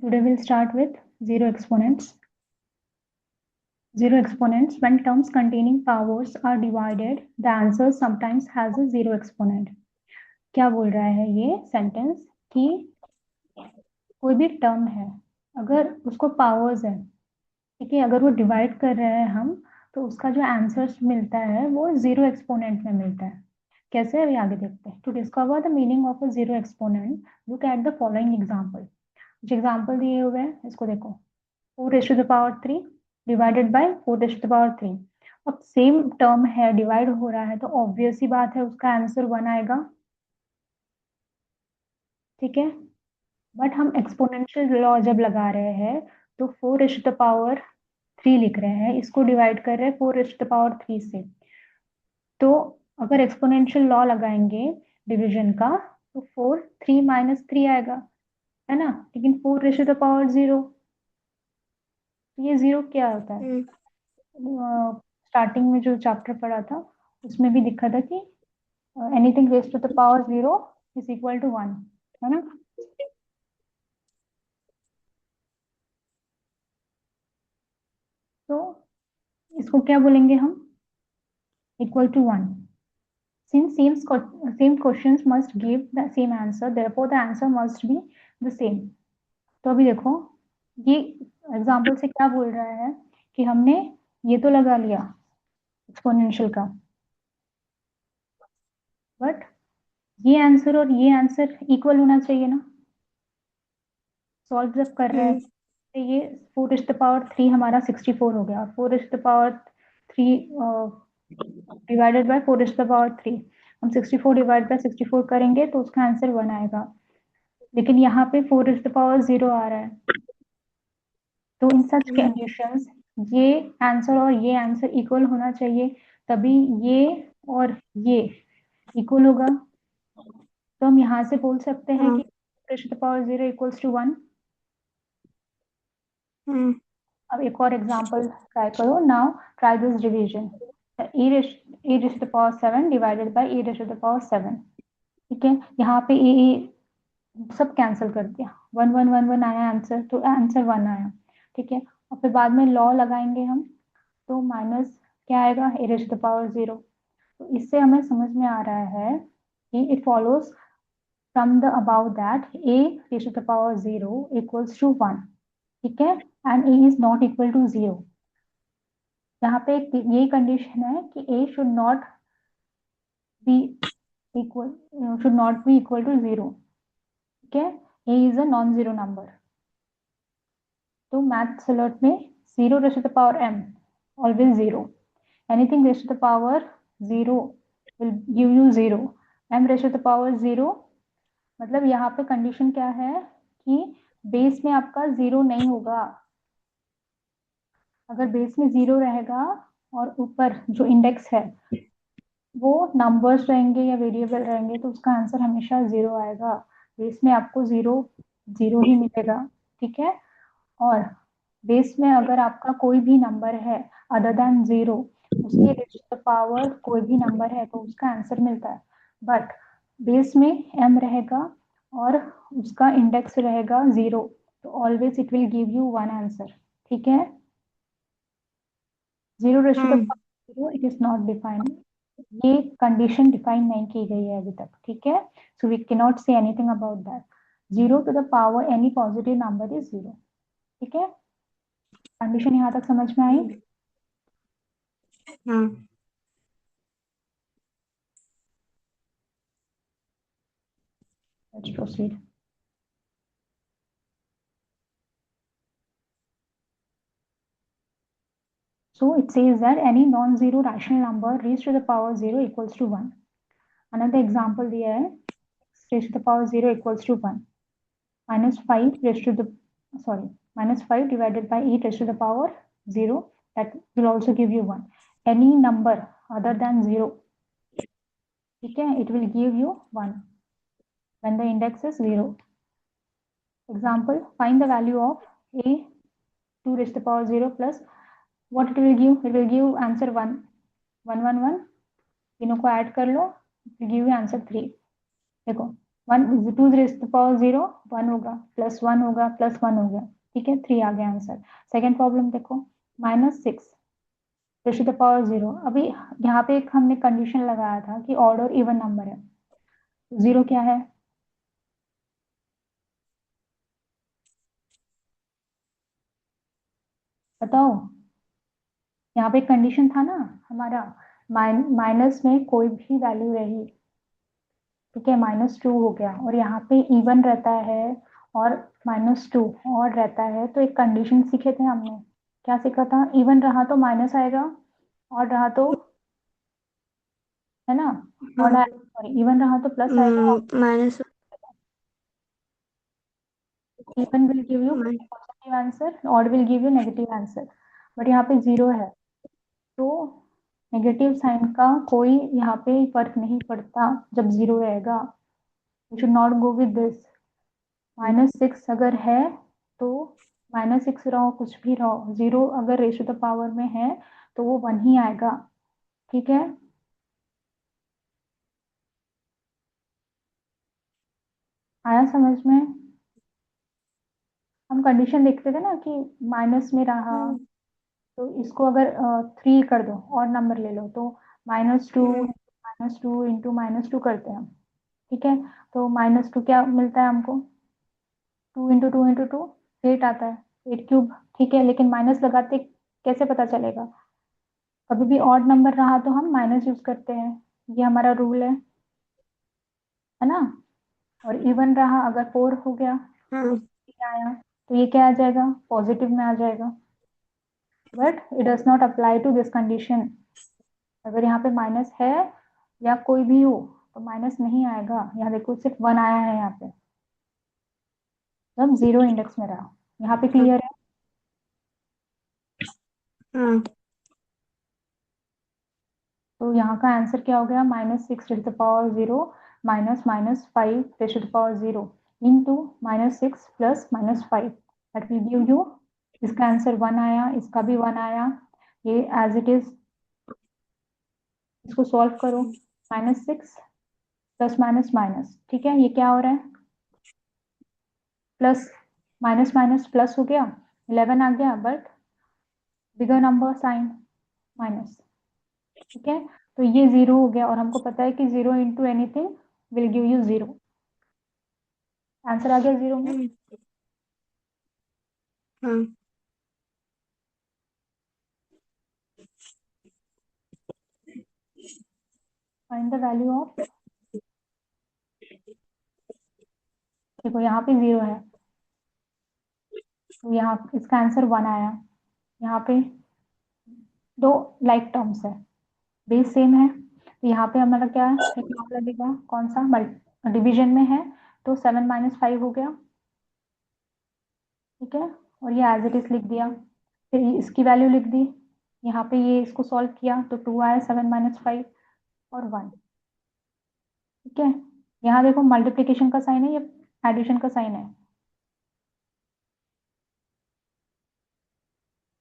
Today we'll start with zero exponents. Zero exponents, when terms containing powers are divided, the answer sometimes has a zero exponent. क्या बोल रहा है ये sentence कि कोई भी टर्म है, अगर उसको पावर्स है, ठीक है, अगर वो डिवाइड कर रहे हैं हम, तो उसका जो आंसर मिलता है वो जीरो एक्सपोनेंट में मिलता है. कैसे, अभी आगे देखते हैं. To discover the meaning of a zero exponent, look at the following example. जो एग्जाम्पल दिए हुए हैं इसको देखो. 4⁻³ डिवाइडेड बाय 4⁻3. अब सेम टर्म है, डिवाइड हो रहा है, तो ऑब्वियस ही बात है उसका आंसर 1 आएगा. ठीक है, बट हम एक्सपोनेंशियल लॉ जब लगा रहे हैं तो 4⁻3 लिख रहे हैं, इसको डिवाइड कर रहे हैं 4⁻3 से. तो अगर एक्सपोनेंशियल लॉ लगाएंगे डिवीजन का तो 4 3 माइनस 3 आएगा, है ना. लेकिन 4⁻0, ये जीरो क्या होता है. स्टार्टिंग में जो चैप्टर पढ़ा था उसमें भी दिखा था कि anything raise to the power 0 is equal to 1, है ना. तो इसको क्या बोलेंगे हम, equal to 1. Since same questions must give the same answer, therefore the answer must be the same. तो अभी देखो, ये एग्जाम्पल से क्या बोल रहा है कि हमने ये तो लगा लिया एक्सपोनेंशियल का, बट ये आंसर और ये आंसर इक्वल होना चाहिए ना. सॉल्व जब कर रहे हैं तो ये 4⁻3 हमारा 64 हो गया, 4⁻3 डिवाइडेड बाय 4⁻3, हम 64 डिवाइड बाय 64 करेंगे तो उसका आंसर 1 आएगा. लेकिन यहाँ पे 4⁻0 आ रहा है, तो इन सच कंडीशंस ये आंसर और ये आंसर इक्वल होना चाहिए, तभी ये और ये इक्वल होगा. तो हम यहाँ से बोल सकते हैं कि 4⁻0 इक्वल्स टू 1. अब एक और एग्जांपल ट्राई करो. Now try this division, e⁻7 divided by e⁻7. ठीक है, यहाँ पे ए सब कैंसिल कर दिया, 1 1 1 1 आया आंसर, तो आंसर 1 आया. ठीक है, और फिर बाद में लॉ लगाएंगे हम, तो माइनस क्या आएगा, e⁻0. तो इससे हमें समझ में आ रहा है कि it follows from the about that a⁻0 equals to 1. ठीक है, and a is not equal to 0. यहाँ पे ये कंडीशन है कि a should not be equal to 0. ठीक है, a is a non zero number. तो मैथ्स अलर्ट में 0⁻m always 0, anything raised to the power 0 will give you 0, m⁻0. मतलब यहाँ पे कंडीशन क्या है कि बेस में आपका 0 नहीं होगा. अगर बेस में 0 रहेगा और ऊपर जो इंडेक्स है वो नंबर्स रहेंगे या वेरिएबल रहेंगे तो उसका आंसर हमेशा 0 आएगा. बेस में आपको 0 0 ही मिलेगा. ठीक है, और बेस में अगर आपका कोई भी नंबर है अदर देन 0, उसके रेज़ टू द पावर कोई भी नंबर है तो उसका आंसर मिलता है. बट बेस में m रहेगा और उसका इंडेक्स रहेगा 0, तो always it will give you 1 answer. ठीक है, 0 raise to the power 0 it is not defined. ये कंडीशन डिफाइन नहीं की गई है अभी तक. ठीक है, so we can not say anything about that. 0 to the power any positive number is 0. ठीक है, कंडीशन यहाँ तक समझ में आई. Let's proceed. So it says that any non-zero rational number raised to the power 0 equals to 1. Another example दिया है, x raised to the power 0 equals to 1. -5 raised to the -5 divided by 8 raised to the power 0, that will also give you 1. Any number other than 0, ठीक है, it will give you 1 when the index is 0. Example, find the value of a 2 raised to the power 0 plus what it will give. It will give answer 1 1 1 1. तीनों को add कर लो, it will give you answer 3. देखो 2 raise to power 0 1 होगा, plus 1 होगा, plus 1 हो गया, ठीक है, 3 आ गया आंसर। सेकंड प्रॉब्लम देखो, -6 रेज़ टू द पावर 0। अभी यहाँ पे एक हमने कंडीशन लगाया था कि ऑड और इवन नंबर है, 0 क्या है? बताओ। यहाँ पे कंडीशन था ना हमारा, माइनस में कोई भी वैल्यू रही, ठीक है, -2 हो गया, और यहाँ पे इवन रहता है और -2 और रहता है, तो एक कंडीशन सीखे थे हमने। क्या सीखा था? इवन रहा तो माइनस आएगा, और रहा तो, है ना, और हाँ। सॉरी, इवन रहा तो प्लस आएगा, minus. Even will give you positive answer, odd will give you negative answer, but यहाँ पे 0 है, तो नेगेटिव साइन का कोई यहाँ पे फर्क नहीं पड़ता जब 0 रहेगा। You should not go with this. -6 अगर है तो -6 रहो, कुछ भी रहो, 0 अगर रेशो द पावर में है तो वो 1 ही आएगा, ठीक है। आया समझ में? हम कंडीशन देखते थे ना कि माइनस में रहा, तो इसको अगर 3 कर दो और नंबर ले लो, तो -2 इंटू -2 करते हैं हम, ठीक है। तो -2 क्या मिलता है हमको? 2 इंटू 2 8 आता है, 8 क्यूब, ठीक है, लेकिन माइनस लगाते कैसे पता चलेगा? कभी भी ऑड नंबर रहा तो हम माइनस यूज करते हैं, ये हमारा रूल है ना। और इवन रहा, अगर 4 हो गया, हाँ। ये आया, तो ये क्या आ जाएगा? पॉजिटिव में आ जाएगा, but it does not apply to this condition. अगर यहाँ पे माइनस है या कोई भी हो तो माइनस नहीं आएगा। यहाँ देखो सिर्फ 1 आया है यहाँ पे, जब 0 इंडेक्स में रहा। यहाँ पे क्लियर है? हाँ। तो यहाँ का आंसर क्या हो गया? -6 raise to the power 0 minus -5 raise to the power 0 into -6 plus -5, that will give you, इसका आंसर 1 आया, इसका भी 1 आया, ये एज इट इज, इसको सॉल्व करो। -6 प्लस माइनस माइनस, ठीक है, ये क्या हो रहा है? प्लस, माइनस माइनस प्लस हो गया, 11 आ गया, but bigger number sign minus, ठीक है। तो ये 0 हो गया, और हमको पता है कि 0 into anything will give you 0। Answer आ गया 0 में। हाँ। फाइंड द वैल्यू ऑफ, देखो यहाँ पे 0 है, तो यहाँ इसका आंसर 1 आया। यहाँ पे दो लाइक टर्म्स है, बेस सेम है, तो यहाँ पे हमारा क्या है, एक नाम लगेगा, कौन सा? मल्टी डिवीजन में है, तो 7 - 5 हो गया, ठीक है, और ये एज इट इज लिख दिया। फिर इसकी वैल्यू लिख दी, यहाँ पे ये इसको सॉल्व किया तो 2 आया, 7 - 5 और 1, ठीक है। यहाँ देखो मल्टीप्लिकेशन का साइन है, ये एडिशन का साइन है,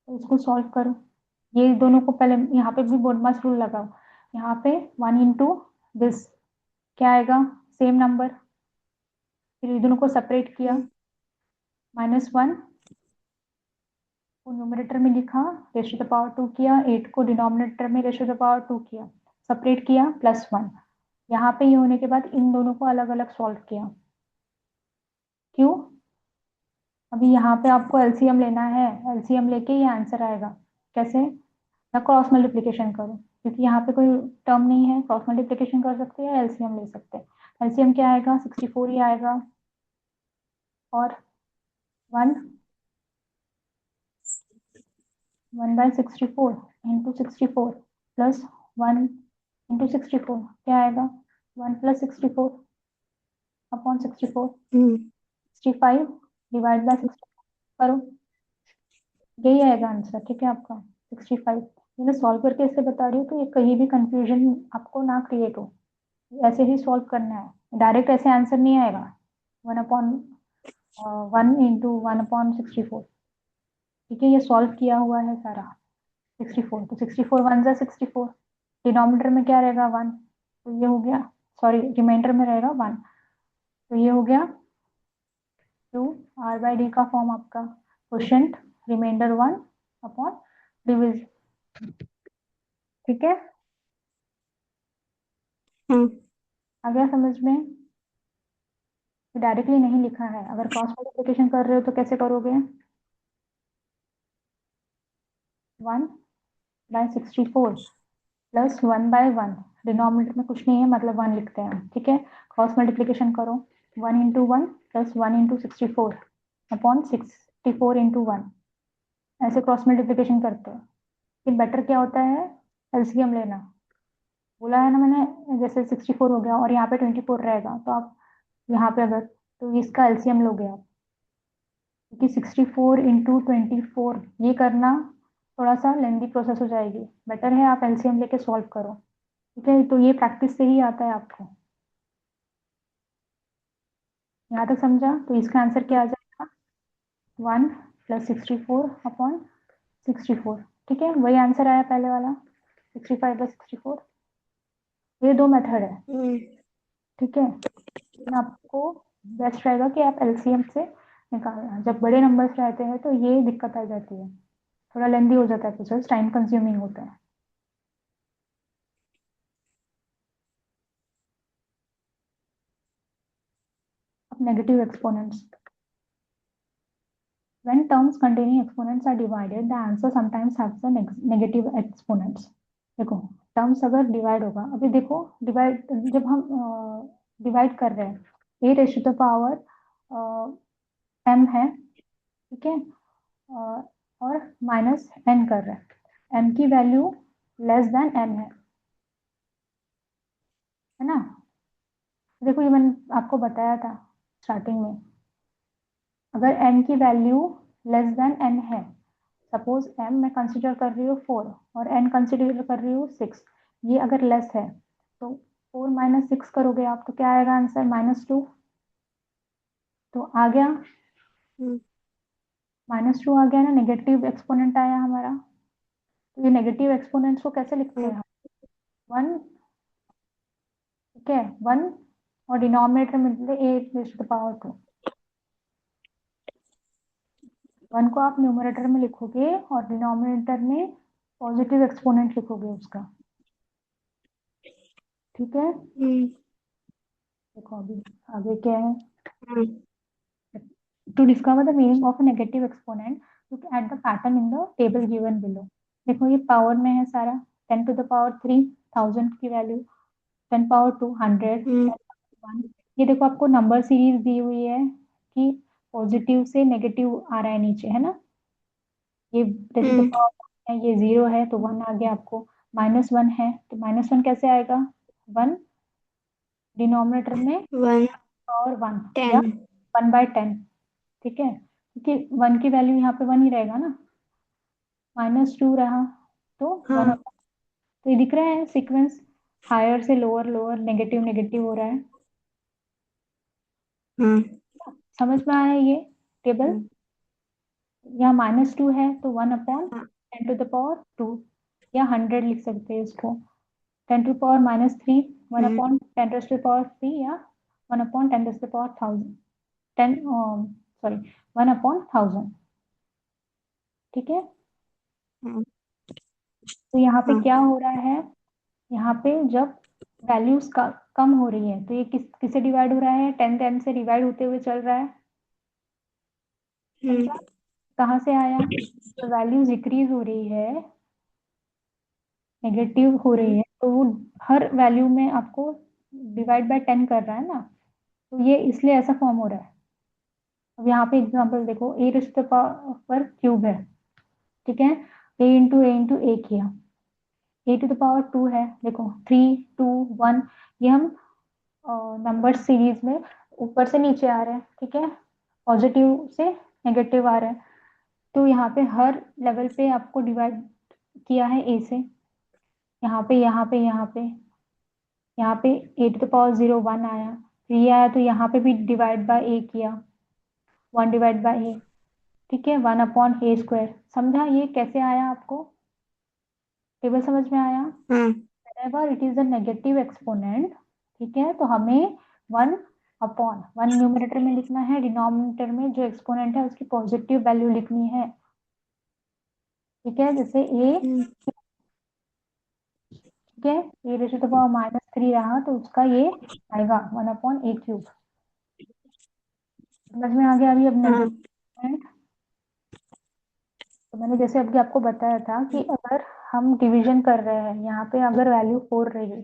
तो इसको सॉल्व करो। ये दोनों को पहले यहाँ पे भी बोडमास रूल लगाओ, यहाँ पे 1 इंटू दिस क्या आएगा? सेम नंबर, फिर ये दोनों को सेपरेट किया, -1 को न्यूमरेटर में लिखा, रेज़ टू द पावर 2 किया, 8 को डिनोमिनेटर में रेज़ टू द पावर 2 किया, सेपरेट किया, +1। यहाँ पे ये होने के बाद इन दोनों को अलग अलग सॉल्व किया, क्यों? अभी यहाँ पे आपको एलसीएम लेना है, एलसीएम लेके ये आंसर आएगा। कैसे? या क्रॉस मल्टीप्लिकेशन करो, क्योंकि यहाँ पे कोई टर्म नहीं है, क्रॉस मल्टीप्लिकेशन कर सकते हैं या एलसीएम ले सकते हैं। एलसीएम क्या आएगा? 64 ही आएगा, और 1 1/64 इंटू 64 प्लस 1 इंटू 64 क्या आएगा? 1 + 64 अपॉन 64, 65 डिवाइड बाय 60 करो, यही आएगा आंसर, ठीक है आपका 65। मैंने सॉल्व करके इससे बता रही हूँ, तो ये कहीं भी कंफ्यूजन आपको ना क्रिएट हो, ऐसे ही सॉल्व करना है, डायरेक्ट ऐसे आंसर नहीं आएगा। 1/1 इंटू 1/64, ठीक है, ये सॉल्व किया हुआ है सारा। 64, तो 64 1 ज़ा 64, डिनोमिनेटर में क्या रहेगा? 1, तो ये हो गया, सॉरी रिमाइंडर में रहेगा 1, तो ये हो गया टू आर बाई डी का फॉर्म आपका क्वोशिएंट रिमाइंडर 1 अपॉन डिविजन। ठीक है, आ गया समझ में? डायरेक्टली नहीं लिखा है, अगर क्रॉस मल्टीप्लिकेशन कर रहे हो तो कैसे करोगे? 1/64 प्लस 1/1, डिनोमिनेटर में कुछ नहीं है मतलब 1 लिखते हैं, ठीक है। क्रॉस मल्टीप्लिकेशन करो, 1 into 1 plus 1 into 64 upon 64 into 1, ऐसे क्रॉस मल्टीप्लिकेशन करते हैं। फिर बेटर क्या होता है, एलसीएम लेना। बोला है ना मैंने, जैसे 64 हो गया और यहाँ पे 24 रहेगा, तो आप यहाँ पे अगर, तो इसका एलसीएम लोगे आप, क्योंकि 64 इंटू 24 ये करना थोड़ा सा लेंदी प्रोसेस हो जाएगी। बेटर है आप एलसीएम लेके सॉल्व करो, ठीक है। तो ये प्रैक्टिस से ही आता है आपको। यहाँ तक समझा? तो इसका आंसर क्या आ जाएगा? 1 प्लस 64 अपॉन 64, ठीक है। वही आंसर आया पहले वाला, 65/64। ये दो मेथड है, ठीक है। लेकिन आपको बेस्ट रहेगा कि आप एलसीएम से निकालना। जब बड़े नंबर्स रहते हैं तो ये दिक्कत आ जाती है, थोड़ा लेंदी हो जाता है प्रोसेस, टाइम कंज्यूमिंग होता है। अब negative exponents, when terms containing exponents are divided the answer sometimes has the negative exponents। देखो, टर्म्स अगर डिवाइड होगा, अभी देखो डिवाइड, जब हम डिवाइड कर रहे हैं, ए रेशो द पावर एम है, ठीक है, और माइनस एन कर रहे हैं, एम की वैल्यू लेस देन एन है ना। देखो ये मैंने आपको बताया था स्टार्टिंग में, अगर एन की वैल्यू लेस देन एन है, सपोज एम मैं कंसिडर कर रही हूँ 4 और एन कंसिडर कर रही हूँ 6, ये अगर लेस है तो 4 माइनस 6 करोगे आप तो क्या आएगा आंसर? -2। तो आ गया, -2 आ गया ना, नेगेटिव एक्सपोनेंट आया हमारा। तो ये नेगेटिव एक्सपोनेंट्स को कैसे लिखते हैं हम? 1, ठीक है, 1 और डिनोमिनेटर में ए रेज़ टू द पावर 2। 1 को आप न्यूमरेटर में लिखोगे और डिनोमिनेटर में पॉजिटिव एक्सपोनेंट लिखोगे उसका, ठीक है। देखो अभी आगे क्या है, to discover the meaning of a negative exponent look at the pattern in the table given below। देखो ये पावर में है सारा, 10 to the power 3 1000 की वैल्यू, 10 पावर 2 100, 1। ये देखो आपको नंबर सीरीज दी हुई है कि पॉजिटिव से नेगेटिव आ रहा है नीचे, है ना। ये रेज़ टू द पावर है, ये 0 है तो 1 आ गया आपको, -1 है तो -1 कैसे आएगा? 1 डिनोमिनेटर में और 1 या 1/10, ठीक है, क्योंकि 1 की वैल्यू यहाँ पे 1 ही रहेगा ना, -2 रहा तो 1। तो ये दिख रहा है सीक्वेंस, हायर से लोअर, लोअर नेगेटिव नेगेटिव हो रहा है। समझ में आया ये टेबल? यहाँ -2 है तो 1/10 टू द पावर 2, या 100 लिख सकते हैं इसको, 10 to power -3, 1/10 to the power 3, या 1/10 टू द पावर 1000, 10 सॉरी 1/1000, ठीक है। तो यहाँ पे क्या हो रहा है, यहाँ पे जब वैल्यूज का कम हो रही है तो ये किससे डिवाइड हो रहा है? 10 10 से डिवाइड होते हुए चल रहा है, समझा? कहाँ से आया? तो वैल्यूज डिक्रीज हो रही है, नेगेटिव हो रही है, तो वो हर वैल्यू में आपको डिवाइड बाय 10 कर रहा है ना, तो ये इसलिए ऐसा फॉर्म हो रहा है। अब यहाँ पे एग्जांपल देखो, a raise to the power cube है, ठीक है, ए इंटू ए किया, ए टू द पावर 2 है, देखो 3 2 1, ये हम नंबर सीरीज में ऊपर से नीचे आ रहे हैं, ठीक है, पॉजिटिव से नेगेटिव आ रहे हैं। तो यहाँ पे हर लेवल पे आपको डिवाइड किया है ए से, यहाँ पे यहाँ पे यहाँ पे यहाँ पे ए टू द पावर 0 1 आया, फिर ये आया तो यहाँ पे भी डिवाइड बाय ए किया, 1 डिवाइड बाय ए, ठीक है, 1/a²। समझा ये कैसे आया आपको? टेबल समझ में आया? whenever it is a negative exponent, ठीक है, तो हमें 1 अपॉन 1 न्यूमरेटर में लिखना है, डिनोमिनेटर में जो एक्सपोनेंट है उसकी पॉजिटिव वैल्यू लिखनी है। ठीक है, जैसे ए, ठीक है, ए रेज़ टू द पावर -3 रहा तो उसका ये आएगा 1/a³। समझ में आ गया अभी? अब नेगेटिव, तो मैंने जैसे अभी आपको बताया था कि अगर हम डिवीजन कर रहे हैं, यहाँ पे अगर वैल्यू 4 रही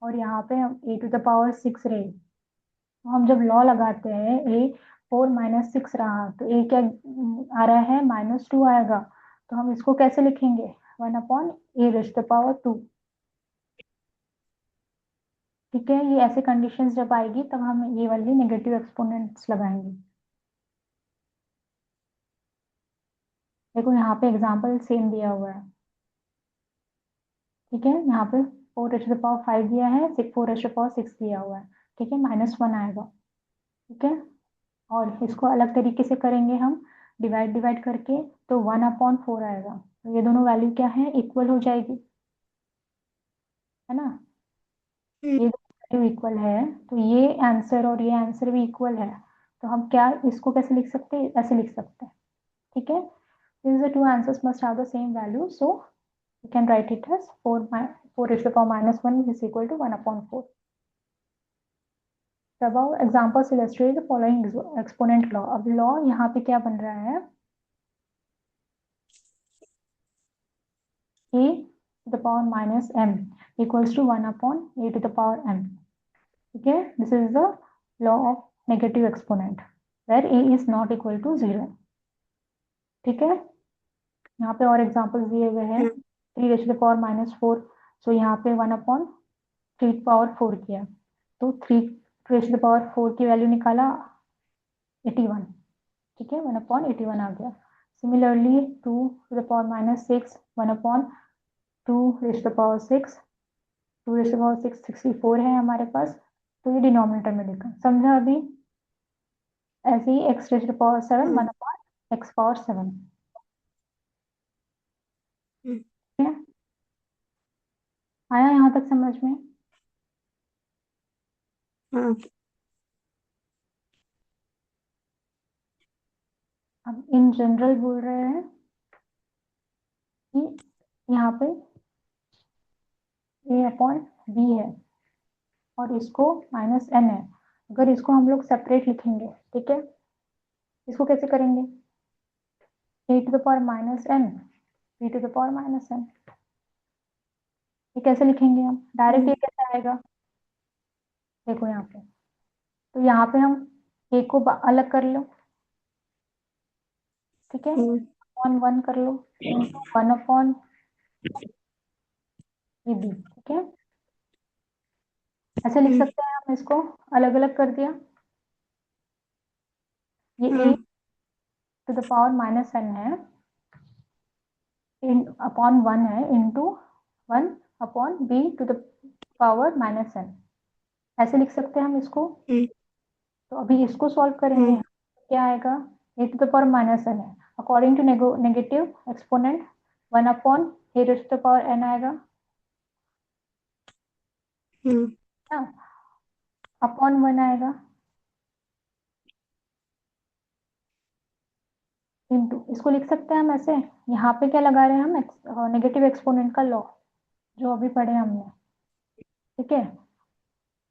और यहाँ पे हम a⁶ रही, तो हम जब लॉ लगाते हैं a4 - 6 रहा तो a क्या आ रहा है, -2 आएगा। तो हम इसको कैसे लिखेंगे, 1/a²। ठीक है, ये ऐसे कंडीशंस जब आएगी तब हम ये वाली नेगेटिव एक्सपोनेंट्स लगाएंगे। देखो यहाँ पे एग्जाम्पल सेम दिया हुआ है। ठीक है, यहाँ पे 4⁵ दिया है, 4⁵ दिया हुआ है। ठीक है, -1 आएगा। ठीक है, और इसको अलग तरीके से करेंगे हम, डिवाइड डिवाइड करके, तो 1/4 आएगा। तो ये दोनों वैल्यू क्या है, इक्वल हो जाएगी, है ना? ये वैल्यू इक्वल है तो ये आंसर और ये आंसर भी इक्वल है। तो हम क्या इसको कैसे लिख सकते हैं, ऐसे लिख सकते हैं। ठीक है, since the two answers must have the same value, so you can write it as 4⁻1 is equal to 1/4. The above examples illustrate the following exponent law. अब लॉ यहाँ पे क्या बन रहा है, a⁻m equals to 1/a⁴m. ठीक है, this is the law of negative exponent where a is not equal to 0. ठीक है, यहाँ पे और एग्जांपल्स दिए हुए हैं, 3⁻⁻4, सो यहाँ पे 1/3⁴ किया तो 3⁻⁴ की वैल्यू निकाला 81। ठीक है, 1/81 आ गया। सिमिलरली 2⁻⁻6, 1/2⁶ 2⁶ 64 है हमारे पास, तो ये डिनोमिनेटर में लिखा, समझा अभी? ऐसे ही x⁻7 1/x⁻7। ठीक है, आया यहाँ तक समझ में? अब इन जनरल बोल रहे हैं कि यहाँ पे a/b है और इसको -n है। अगर इसको हम लोग सेपरेट लिखेंगे, ठीक है, इसको कैसे करेंगे, a⁻n b⁻n, ये कैसे लिखेंगे हम डायरेक्ट, ये कैसे आएगा, देखो यहाँ पे, तो यहाँ पे हम a को अलग कर लो, ठीक है, 1 कर लो, इंटू 1/ab। ठीक है, ऐसे लिख सकते हैं हम इसको, अलग अलग कर दिया, ये a⁻n है अपॉन 1 है इंटू 1/b⁻n, ऐसे लिख सकते हैं हम इसको। तो अभी इसको सॉल्व करेंगे, क्या आएगा, a⁻n है, according to negative exponent 1/a⁴n आएगा ना, अपॉन 1 आएगा इंटू, इसको लिख सकते हैं हम ऐसे, यहाँ पे क्या लगा रहे हैं हम, नेगेटिव एक्सपोनेंट का लॉ जो अभी पढ़े हमने। ठीक है,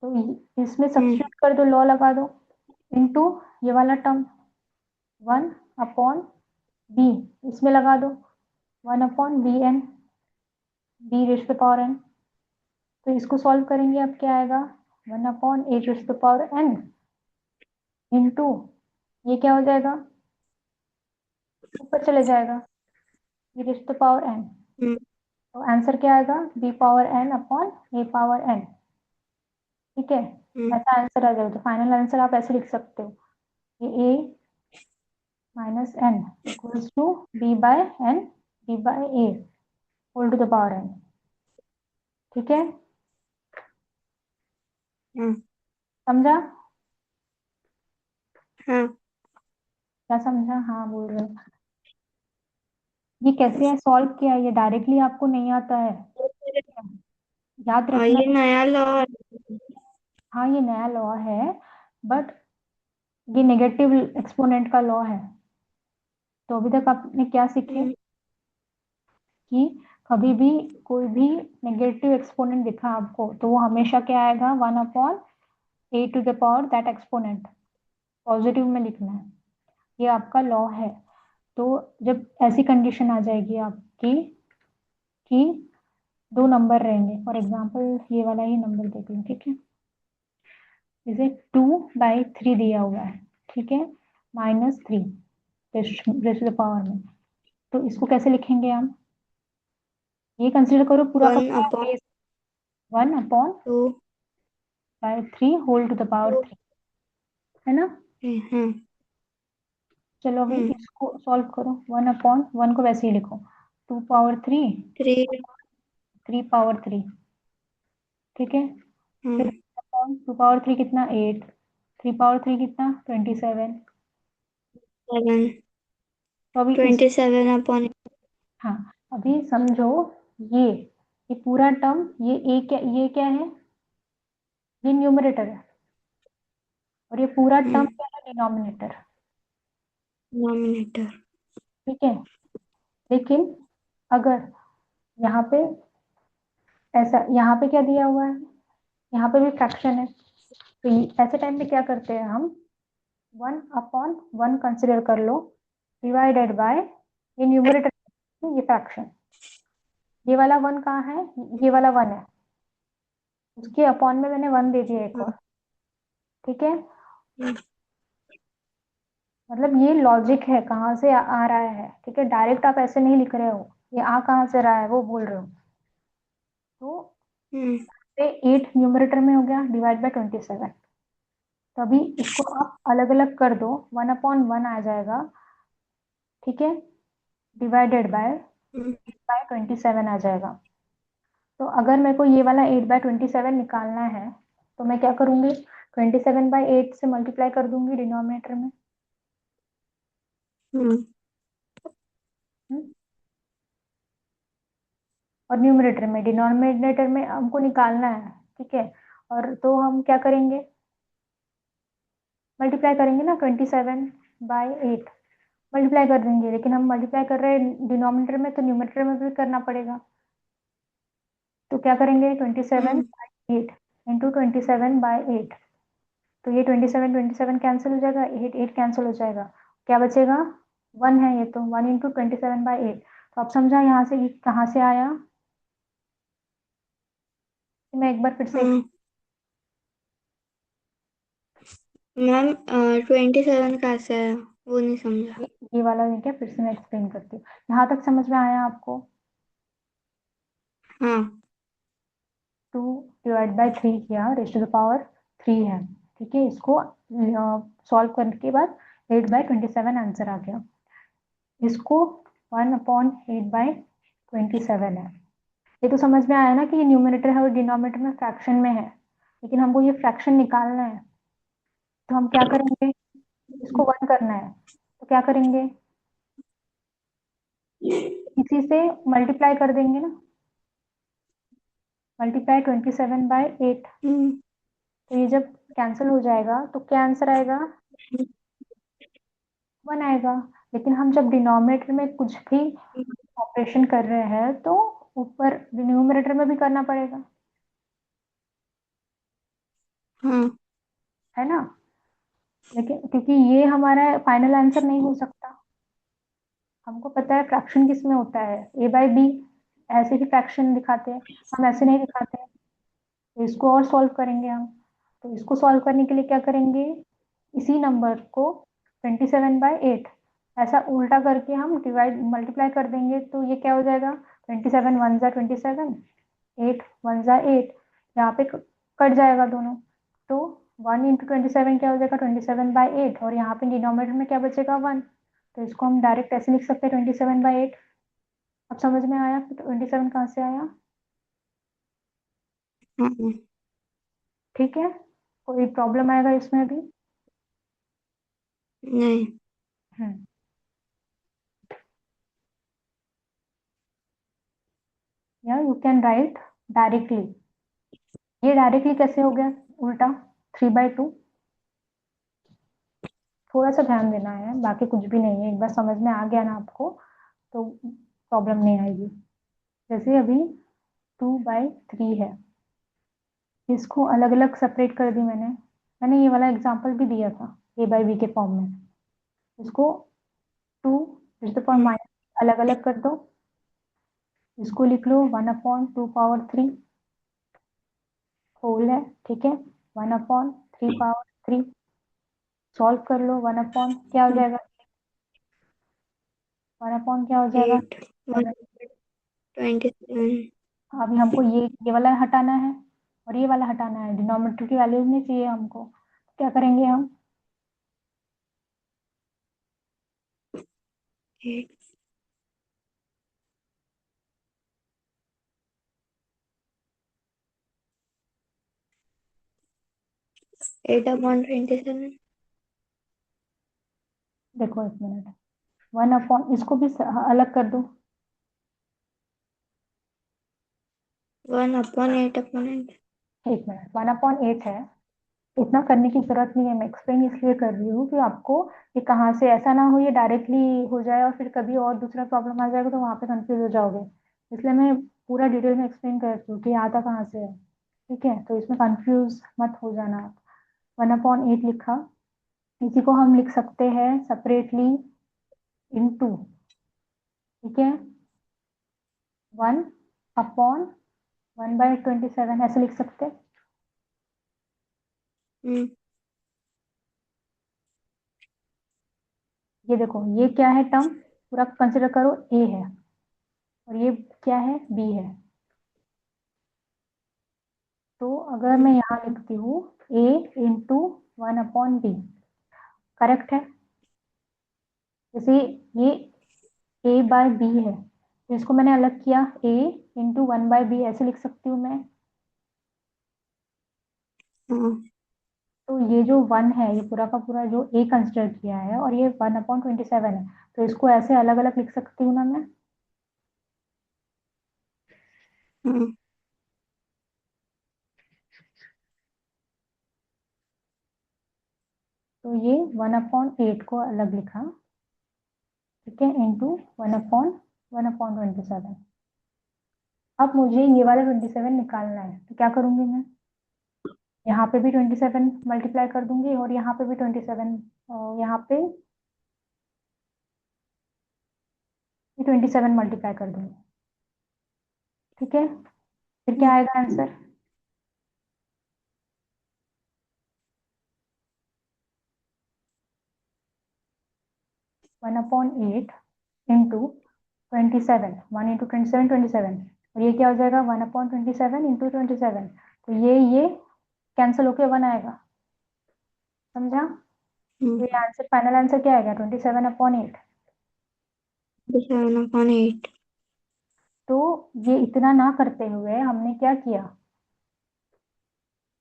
तो इसमें सब्स्टिट्यूट कर दो, लॉ लगा दो, इंटू ये वाला टर्म 1/b, इसमें लगा दो 1/bn b⁻n। तो इसको सॉल्व करेंगे, अब क्या आएगा, 1/a⁴n इंटू ये क्या हो जाएगा, ऊपर चले जाएगा b⁻n, तो आंसर क्या आएगा, b⁻n/a⁴n। ठीक है, ऐसा आंसर आ जाएगा। तो फाइनल आंसर आप ऐसे लिख सकते हो, ये a-n equals to b/n b/a whole to the power n। ठीक है, समझा? क्या समझा? हाँ बोल रहे हो। ये कैसे है सॉल्व किया, ये डायरेक्टली आपको नहीं आता है, याद रखना। ये नया लॉ। हाँ, ये नया लॉ है, बट ये नेगेटिव एक्सपोनेंट का लॉ है। तो अभी तक आपने क्या सीखे कि कभी भी कोई भी नेगेटिव एक्सपोनेंट दिखा आपको तो वो हमेशा क्या आएगा, 1/a⁴ दैट एक्सपोनेंट, पॉजिटिव में लिखना है। ये आपका लॉ है। तो जब ऐसी कंडीशन आ जाएगी आपकी कि दो नंबर रहेंगे, फॉर एग्जाम्पल ये वाला ही नंबर देख लो, ठीक है, इसे 2/3 दिया हुआ है, ठीक है, -3 रेस्ट द पावर में। तो इसको कैसे लिखेंगे हम? ये कंसिडर करो पूरा का 1/2। 1/3 होल टू द पावर 3, है ना। हाँ। चलो अभी इसको सॉल्व करो। 1/1 को वैसे ही लिखो, 2 पावर 3, 3। 3 पावर 3, ठीक है। हाँ। फिर 2 पावर 3 कितना, 8, 3 पावर 3 कितना, 27। 7। तो अभी इस 27/। हाँ, अभी समझो, ये ये पूरा टर्म, ये क्या है, ये न्यूमरेटर है, और ये पूरा टर्म क्या है, डिनोमिनेटर, डिनोमिनेटर। ठीक है। लेकिन अगर यहाँ पे ऐसा, यहाँ पे क्या दिया हुआ है, यहाँ पे भी फ्रैक्शन है, तो ऐसे टाइम पे क्या करते हैं हम, 1/1 कंसिडर कर लो, डिवाइडेड बाय ये न्यूमरेटर, ये फ्रैक्शन, ये वाला 1 कहाँ है, ये वाला 1 है, उसके अपॉन में मैंने 1 दे दिया एक और, ठीक है। मतलब ये लॉजिक है, कहाँ से आ रहा है, ठीक है, डायरेक्ट आप ऐसे नहीं लिख रहे हो, ये आ कहाँ से रहा है वो बोल रहे हो। तो 8 न्यूमरेटर में हो गया, डिवाइड बाय 27। तो अभी इसको आप अलग अलग कर दो, 1/1 आ जाएगा, ठीक है, डिवाइडेड बाय 27 आ जाएगा। तो अगर मेरे को ये वाला 8/27 निकालना है तो मैं क्या करूंगी, 27/8 से मल्टीप्लाई कर दूंगी डिनोमिनेटर में। हम्म? और न्यूमरेटर में, डिनोमिनेटर में हमको निकालना है, ठीक है। और तो हम क्या करेंगे, मल्टीप्लाई करेंगे ना, 27/8 मल्टीप्लाई कर देंगे, लेकिन हम मल्टीप्लाई कर रहे हैं डिनोमिनेटर में, तो न्यूमरेटर में भी करना पड़ेगा। तो क्या करेंगे, 27/8 इंटू 27/8, तो ये 27 कैंसिल हो जाएगा, 8 कैंसिल हो जाएगा, क्या बचेगा, 1 है, ये तो 1 इंटू 27/8। तो आप समझा यहाँ से ये कहाँ से आया, मैं एक बार फिर से मैम 27 कहाँ से आया, वो नहीं समझा। ये वाला है क्या, फिर से मैं एक्सप्लेन करती हूँ। यहाँ तक समझ में आया आपको? हाँ। 2/3 किया, रेस्ट टू द पावर 3 है, ठीक है। इसको सॉल्व करने के बाद 8/27 आंसर आ गया। इसको 1/8/27 है। ये तो समझ में आया ना कि ये न्यूमरेटर है और डिनोमिनेटर में फ्रैक्शन में है, लेकिन हमको ये फ्रैक्शन निकालना है, तो हम क्या करेंगे, इसको 1 करना है, तो क्या करेंगे, इसी से मल्टीप्लाई कर देंगे ना, मल्टीप्लाई 27/8। तो ये जब कैंसिल हो जाएगा तो क्या आंसर आएगा, 1 आएगा। लेकिन हम जब डिनोमिनेटर में कुछ भी ऑपरेशन कर रहे हैं तो ऊपर न्यूमरेटर में भी करना पड़ेगा, हाँ। है ना। लेकिन क्योंकि ये हमारा फाइनल आंसर नहीं हो सकता, हमको पता है फ्रैक्शन किस में होता है, a/b, ऐसे ही फ्रैक्शन दिखाते हैं, हम ऐसे नहीं दिखाते हैं। तो इसको और सॉल्व करेंगे हम। तो इसको सॉल्व करने के लिए क्या करेंगे, इसी नंबर को 27/8 ऐसा उल्टा करके हम डिवाइड मल्टीप्लाई कर देंगे, तो ये क्या हो जाएगा, 27 1 × 27, 8 1 × 8, यहाँ पे कट जाएगा दोनों। तो 1 × 27 क्या हो जाएगा, 27/8, और यहाँ पे डिनोमिनेटर में क्या बचेगा, 1। तो इसको हम डायरेक्ट ऐसे लिख सकते हैं, 27/8। अब समझ में आया कि 27 कहाँ से आया, हाँ। ठीक है। कोई प्रॉब्लम आएगा इसमें भी? नहीं। हम्म, या यू कैन राइट डायरेक्टली। ये डायरेक्टली कैसे हो गया, उल्टा, 3/2, थोड़ा सा ध्यान देना है, बाकी कुछ भी नहीं है। एक बार समझ में आ गया ना आपको तो प्रॉब्लम नहीं आएगी। जैसे अभी 2/3 है, इसको अलग अलग सेपरेट कर दी मैंने। मैंने ये वाला एग्जांपल भी दिया था a/b के फॉर्म में। इसको 2 टू द पावर माइनस अलग अलग कर दो। इसको लिख लो 1/2 पावर 3 होल है, ठीक है। 1/3 पावर 3 सॉल्व कर लो। 1 अपॉन क्या हो जाएगा, 1 अपॉन क्या हो जाएगा, 8 127। अभी हमको ये वाला हटाना है और ये वाला हटाना है, डिनोमिनेटर की वैल्यूज नहीं चाहिए हमको। क्या करेंगे हम, 8/27। देखो एक मिनट, 1 अपॉन इसको भी अलग कर दो। 1/8/8। एक मिनट, 1/8 है, इतना करने की जरूरत नहीं है। मैं एक्सप्लेन इसलिए कर रही हूँ कि आपको ये कहाँ से ऐसा ना हो ये डायरेक्टली हो जाए और फिर कभी और दूसरा प्रॉब्लम आ जाएगा तो वहां पे कंफ्यूज हो जाओगे। इसलिए मैं पूरा डिटेल में एक्सप्लेन कर रही हूँ कि आता कहाँ से है, ठीक है। तो इसमें कंफ्यूज मत हो जाना आप। 1/8 लिखा, इसी को हम लिख सकते हैं सेपरेटली इनटू, ठीक है। 1/1/27 ऐसे लिख सकते हैं। ये देखो ये क्या है टर्म, पूरा कंसिडर करो ए है और ये क्या है, बी है। तो अगर मैं यहाँ लिखती हूँ ए इंटू 1/b, करेक्ट है। जैसे ये a/b है तो इसको मैंने अलग किया, a इंटू 1/b ऐसे लिख सकती हूँ मैं। तो ये जो 1 है ये पूरा का पूरा जो a कंसिडर किया है और ये 1/27 है, तो इसको ऐसे अलग अलग लिख सकती हूँ ना मैं। तो ये 1/8 को अलग लिखा, ठीक है, इंटू 1/1/27। अब मुझे ये वाला 27 निकालना है तो क्या करूंगी मैं, यहाँ पे भी 27 मल्टीप्लाई कर दूंगी और यहाँ पे भी 27, यहाँ पे 27 मल्टीप्लाई कर दूंगी, ठीक है। फिर क्या आएगा आंसर, 1/8 इंटू 27, 1 इंटू 27 27, और ये क्या हो जाएगा 1/27 इंटू 27। तो ये कैंसिल होके 1 आएगा, समझा। तो ये आंसर, फाइनल आंसर क्या आएगा, 27/8। 7/8। तो ये इतना ना करते हुए हमने क्या किया,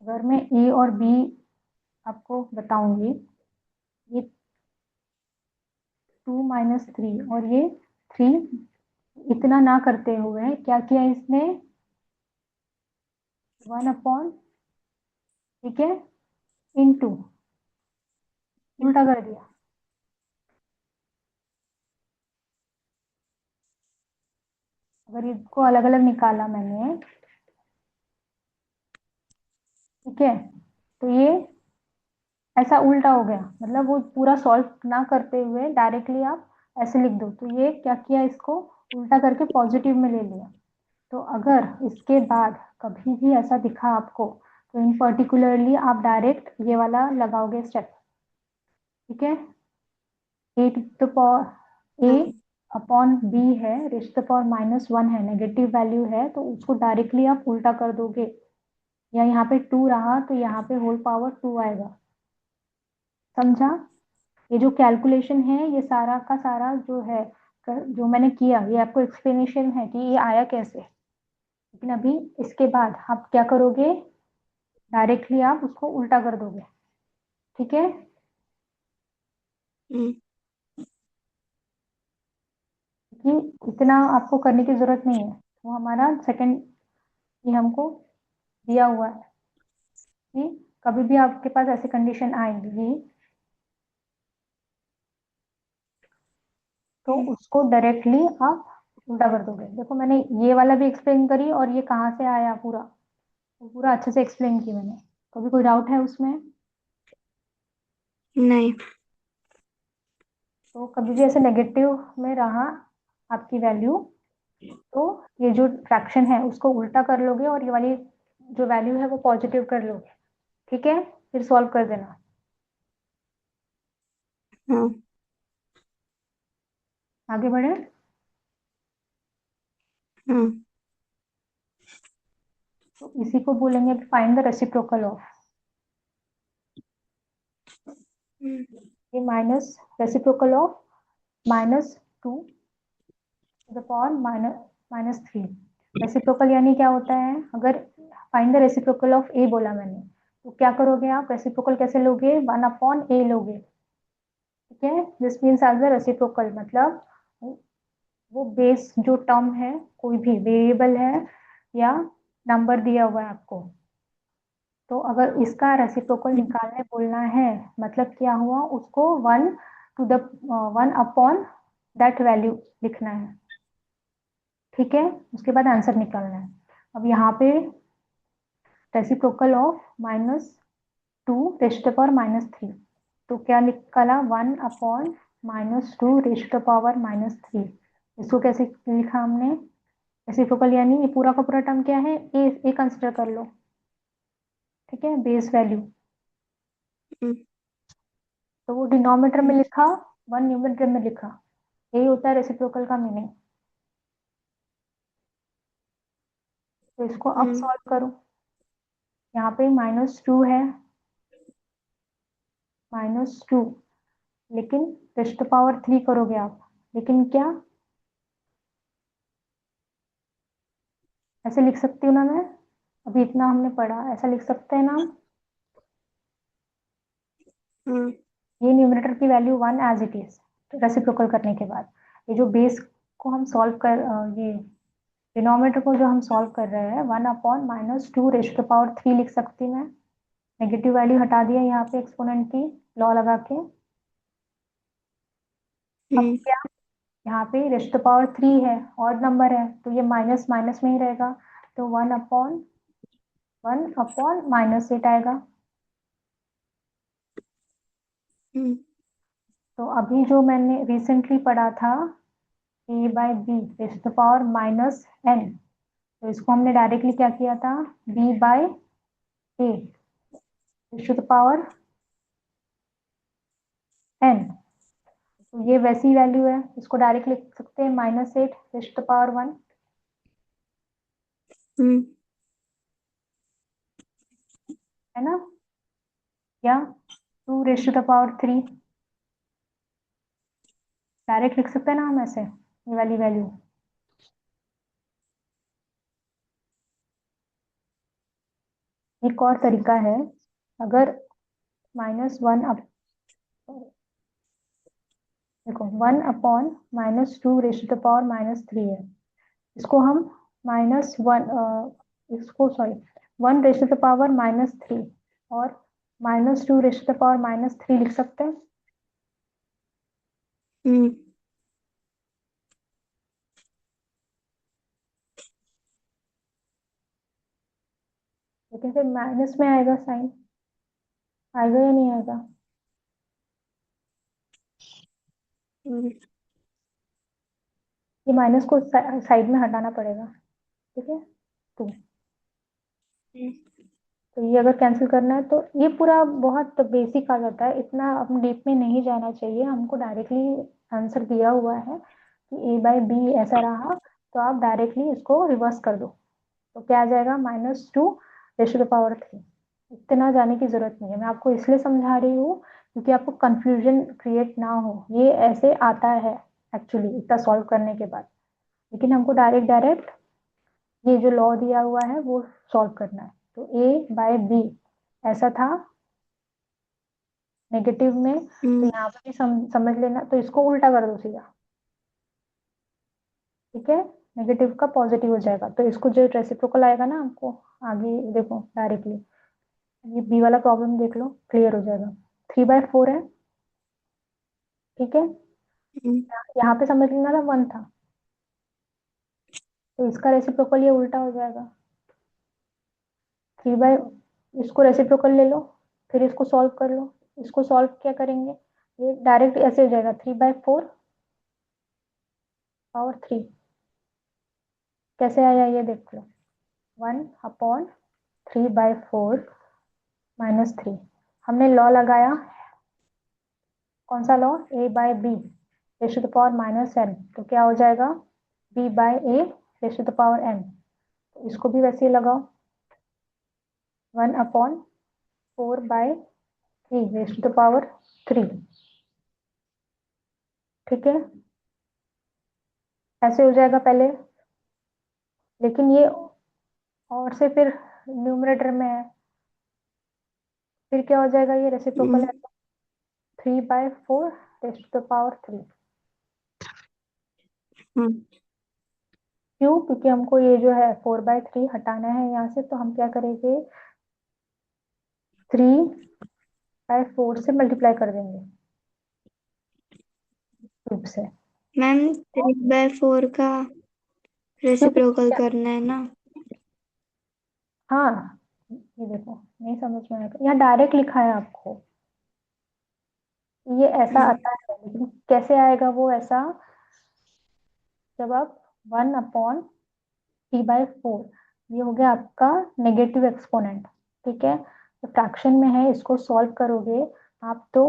अगर मैं ए और बी आपको बताऊंगी, ये 2 - 3 और ये 3, इतना ना करते हुए क्या किया इसने, 1 अपॉन, ठीक है, इंटू, उल्टा कर दिया। अगर इसको अलग अलग निकाला मैंने, ठीक है, तो ये ऐसा उल्टा हो गया, मतलब वो पूरा सॉल्व ना करते हुए डायरेक्टली आप ऐसे लिख दो। तो ये क्या किया, इसको उल्टा करके पॉजिटिव में ले लिया। तो अगर इसके बाद कभी भी ऐसा दिखा आपको तो इन पर्टिकुलरली आप डायरेक्ट ये वाला लगाओगे स्टेप, ठीक है। A to the power a upon b है, रेज टू द पावर -1 है, नेगेटिव वैल्यू है, तो उसको डायरेक्टली आप उल्टा कर दोगे। या यहाँ पे 2 रहा तो यहाँ पे होल पावर 2 आएगा, समझा। ये जो कैलकुलेशन है ये सारा का सारा जो है, जो मैंने किया ये आपको एक्सप्लेनेशन है कि ये आया कैसे। लेकिन अभी इसके बाद आप क्या करोगे, डायरेक्टली आप उसको उल्टा कर दोगे, ठीक है। कि इतना आपको करने की जरूरत नहीं है, वो हमारा सेकंड ये हमको दिया हुआ है कि कभी भी आपके पास ऐसी कंडीशन आएगी तो उसको डायरेक्टली आप उल्टा कर दोगे। देखो मैंने ये वाला भी एक्सप्लेन करी और ये कहाँ से आया पूरा, तो पूरा अच्छे से एक्सप्लेन की मैंने। कभी कोई डाउट है उसमें? नहीं। तो कभी भी ऐसे नेगेटिव में रहा आपकी वैल्यू, तो ये जो फ्रैक्शन है उसको उल्टा कर लोगे और ये वाली जो वैल्यू है वो पॉजिटिव कर लोगे। ठीक है, फिर सॉल्व कर देना। हाँ। आगे बढ़े। हाँ। तो इसी को बोलेंगे फाइंड द रेसिप्रोकल ऑफ। ये minus reciprocal of -2 to the power -3। Reciprocal यानी क्या होता है? अगर find the reciprocal of a बोला मैंने, तो क्या करोगे आप? रेसिप्रोकल कैसे लोगे? 1/a लोगे। ठीक है, this means as the reciprocal, मतलब वो बेस जो टर्म है, कोई भी वेरिएबल है या नंबर दिया हुआ है आपको, तो अगर इसका रेसिप्रोकल निकालने बोलना है, मतलब क्या हुआ? उसको 1 दैट वैल्यू लिखना है। ठीक है, उसके बाद आंसर निकालना है। अब यहाँ पे रेसिप्रोकल ऑफ -2 ⁻³ तो क्या निकाला? 1/-2 ⁻³ इसको कैसे लिखा हमने? रेसिप्रोकल यानी ये पूरा का पूरा टर्म क्या है? ए कंसिडर कर लो। ठीक है, बेस वैल्यू। तो वो डिनोमिनेटर में लिखा, 1 न्यूमरेटर में लिखा। यही होता है रेसिप्रोकल का मीनिंग। तो इसको अब सॉल्व करो। यहाँ पे -2 है, -2, लेकिन ⁻³ करोगे आप, लेकिन क्या ऐसे लिख सकती हूँ ना मैं? अभी इतना हमने पढ़ा, ऐसा लिख सकते हैं ना हम? ये न्यूमरेटर की value 1 as it is, reciprocal करने के बाद ये जो बेस को हम सॉल्व कर ये डिनोमिनेटर को जो हम सॉल्व कर रहे हैं, 1/-2 ⁻³ लिख सकती मैं। नेगेटिव वैल्यू हटा दिया यहाँ पे एक्सपोनेंट की लॉ लगा के। अब क्या, यहाँ पे ⁻³ है, ऑड नंबर है, तो ये माइनस माइनस में ही रहेगा, तो 1/(1/-8 आएगा। तो अभी जो मैंने रिसेंटली पढ़ा था, a/b⁻n, तो इसको हमने डायरेक्टली क्या किया था? b/a⁻n। तो ये वैसी वैल्यू है, इसको डायरेक्ट लिख सकते हैं -8⁻1, है ना? या 2⁻3 डायरेक्ट लिख सकते हैं ना हम ऐसे, ये वाली वैल्यू। एक और तरीका है, अगर -1 अप देखो 1/-2⁻³ है, इसको हम इसको सॉरी 1⁻³ और -2⁻³ लिख सकते हैं। लेकिन फिर माइनस में आएगा साइन, आएगा या नहीं आएगा? ये माइनस को साइड में हटाना पड़ेगा। ठीक है, तो ये अगर कैंसिल करना है तो ये पूरा बहुत बेसिक आ जाता है, इतना हम डीप में नहीं जाना चाहिए। हमको डायरेक्टली आंसर दिया हुआ है कि a/b ऐसा रहा, तो आप डायरेक्टली इसको रिवर्स कर दो, तो क्या आ जाएगा? -2⁻³ इतना जाने की जरूरत नहीं है, मैं आपको इसलिए समझा रही हूँ क्योंकि आपको कंफ्यूजन क्रिएट ना हो। ये ऐसे आता है एक्चुअली इतना सॉल्व करने के बाद, लेकिन हमको डायरेक्ट डायरेक्ट ये जो लॉ दिया हुआ है वो सॉल्व करना है। तो a/b ऐसा था नेगेटिव में, तो यहाँ पे भी समझ लेना, तो इसको उल्टा कर दो सीधा। ठीक है, नेगेटिव का पॉजिटिव हो जाएगा, तो इसको जो रेसिप्रोकल आएगा ना आपको, आगे देखो डायरेक्टली ये बी वाला प्रॉब्लम देख लो, क्लियर हो जाएगा। 3/4 है। ठीक है, यहाँ पे समझ लेना था 1 था, तो इसका रेसिप्रोकल ये उल्टा हो जाएगा। 3 बाय, इसको रेसिप्रोकल ले लो, फिर इसको सॉल्व कर लो। इसको सॉल्व क्या करेंगे, ये डायरेक्ट ऐसे हो जाएगा 3/4 पावर 3। कैसे आया ये देख लो, 1/3/4 - 3। हमने लॉ लगाया, कौन सा लॉ, A/B⁻n, तो क्या हो जाएगा B/A⁻n। तो इसको भी वैसे ही लगाओ, 1/4/3 ठीक है, ऐसे हो जाएगा पहले, लेकिन ये और से फिर न्यूमरेटर में है, फिर क्या हो जाएगा, ये रेसिप्रोकल है, 3/4 क्यों, क्योंकि हमको ये जो है 4/3 हटाना है यहाँ से, तो हम क्या करेंगे, 3/4 से मल्टीप्लाई कर देंगे क्यूब से। मैम 3/4 का क्योंकि रेसिप्रोकल करना है ना। हाँ, ये देखो नहीं समझ में आएगा, यहाँ डायरेक्ट लिखा है आपको, ये ऐसा आता है, लेकिन कैसे आएगा वो ऐसा, जब आप 1/3/4, ये हो गया आपका नेगेटिव एक्सपोनेंट, ठीक है, तो फ्रैक्शन में है, इसको सॉल्व करोगे आप तो